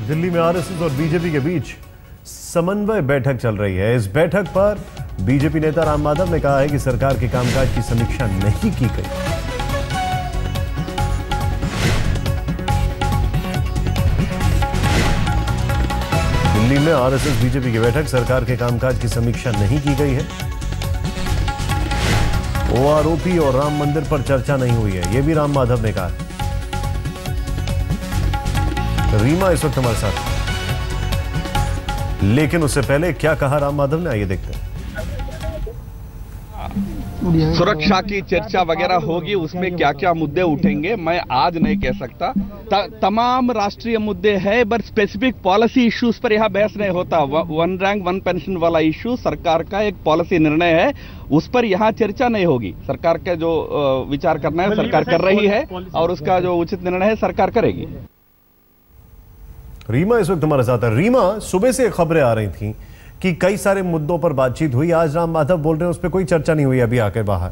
और दिल्ली में आरएसएस और बीजेपी के बीच समन्वय बैठक चल रही है। इस बैठक पर बीजेपी नेता राम माधव ने कहा है कि सरकार के कामकाज की समीक्षा नहीं की गई। दिल्ली में आरएसएस बीजेपी की बैठक, सरकार के कामकाज की समीक्षा नहीं की गई है। ओआरओपी और राम मंदिर पर चर्चा नहीं हुई है, यह भी राम माधव ने कहा। रीमा इस वक्त हमारे साथ, लेकिन उससे पहले क्या कहा राम माधव ने, आइए देखते हैं। सुरक्षा की चर्चा वगैरह होगी, उसमें क्या क्या मुद्दे उठेंगे मैं आज नहीं कह सकता। तमाम राष्ट्रीय मुद्दे हैं, बट स्पेसिफिक पॉलिसी इश्यूज पर यहाँ बहस नहीं होता। वन रैंक वन पेंशन वाला इश्यू सरकार का एक पॉलिसी निर्णय है, उस पर यहाँ चर्चा नहीं होगी। सरकार का जो विचार करना है सरकार कर रही है और उसका जो उचित निर्णय है सरकार करेगी। रीमा इस वक्त हमारे साथ है। रीमा, सुबह से खबरें आ रही थी कि कई सारे मुद्दों पर बातचीत हुई, आज राम माधव बोल रहे हैं उस पर कोई चर्चा नहीं हुई अभी आकर बाहर।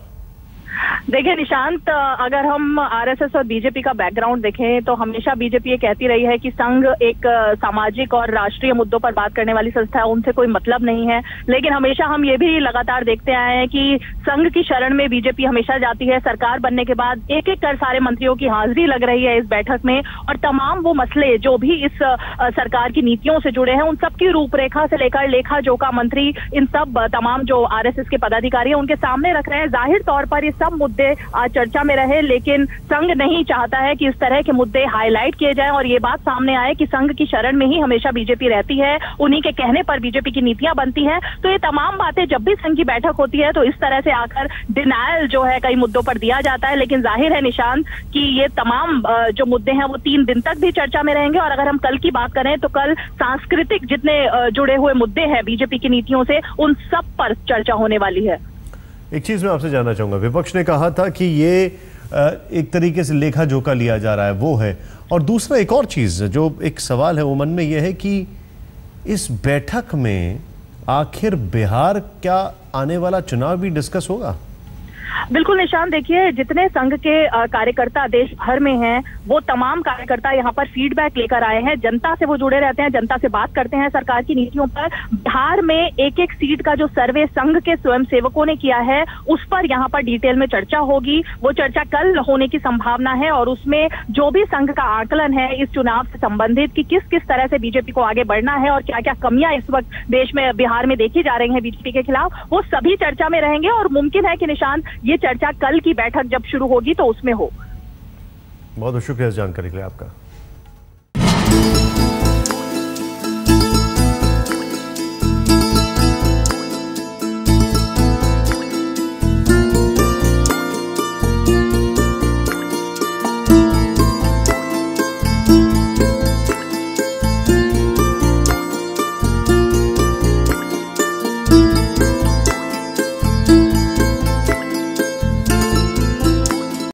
देखिए निशांत, अगर हम आरएसएस और बीजेपी का बैकग्राउंड देखें तो हमेशा बीजेपी ये कहती रही है कि संघ एक सामाजिक और राष्ट्रीय मुद्दों पर बात करने वाली संस्था है, उनसे कोई मतलब नहीं है। लेकिन हमेशा हम ये भी लगातार देखते आए हैं कि संघ की शरण में बीजेपी हमेशा जाती है। सरकार बनने के बाद एक एक कर सारे मंत्रियों की हाजिरी लग रही है इस बैठक में, और तमाम वो मसले जो भी इस सरकार की नीतियों से जुड़े हैं उन सबकी रूपरेखा से लेकर लेखा जोखा मंत्री, इन सब तमाम जो आरएसएस के पदाधिकारी हैं उनके सामने रख रहे हैं। जाहिर तौर पर ये सब मुद्दे आज चर्चा में रहे, लेकिन संघ नहीं चाहता है कि इस तरह के मुद्दे हाईलाइट किए जाएं और ये बात सामने आए कि संघ की शरण में ही हमेशा बीजेपी रहती है, उन्हीं के कहने पर बीजेपी की नीतियां बनती हैं। तो ये तमाम बातें जब भी संघ की बैठक होती है तो इस तरह से आकर डिनायल जो है कई मुद्दों पर दिया जाता है। लेकिन जाहिर है निशांत कि ये तमाम जो मुद्दे हैं वो 3 दिन तक भी चर्चा में रहेंगे। और अगर हम कल की बात करें तो कल सांस्कृतिक जितने जुड़े हुए मुद्दे हैं बीजेपी की नीतियों से, उन सब पर चर्चा होने वाली है। एक चीज मैं आपसे जानना चाहूंगा, विपक्ष ने कहा था कि ये एक तरीके से लेखा जोखा लिया जा रहा है, वो है। और दूसरा एक और चीज जो एक सवाल है वो मन में यह है कि इस बैठक में आखिर बिहार क्या आने वाला चुनाव भी डिस्कस होगा? बिल्कुल निशान, देखिए जितने संघ के कार्यकर्ता देश भर में हैं वो तमाम कार्यकर्ता यहाँ पर फीडबैक लेकर आए हैं। जनता से वो जुड़े रहते हैं, जनता से बात करते हैं सरकार की नीतियों पर। बिहार में एक एक सीट का जो सर्वे संघ के स्वयंसेवकों ने किया है उस पर यहाँ पर डिटेल में चर्चा होगी। वो चर्चा कल होने की संभावना है और उसमें जो भी संघ का आकलन है इस चुनाव से संबंधित कि किस किस तरह से बीजेपी को आगे बढ़ना है और क्या क्या कमियां इस वक्त देश में बिहार में देखी जा रही हैं बीजेपी के खिलाफ, वो सभी चर्चा में रहेंगे। और मुमकिन है कि निशान ये चर्चा कल की बैठक जब शुरू होगी तो उसमें हो। बहुत शुक्रिया इस जानकारी के लिए आपका।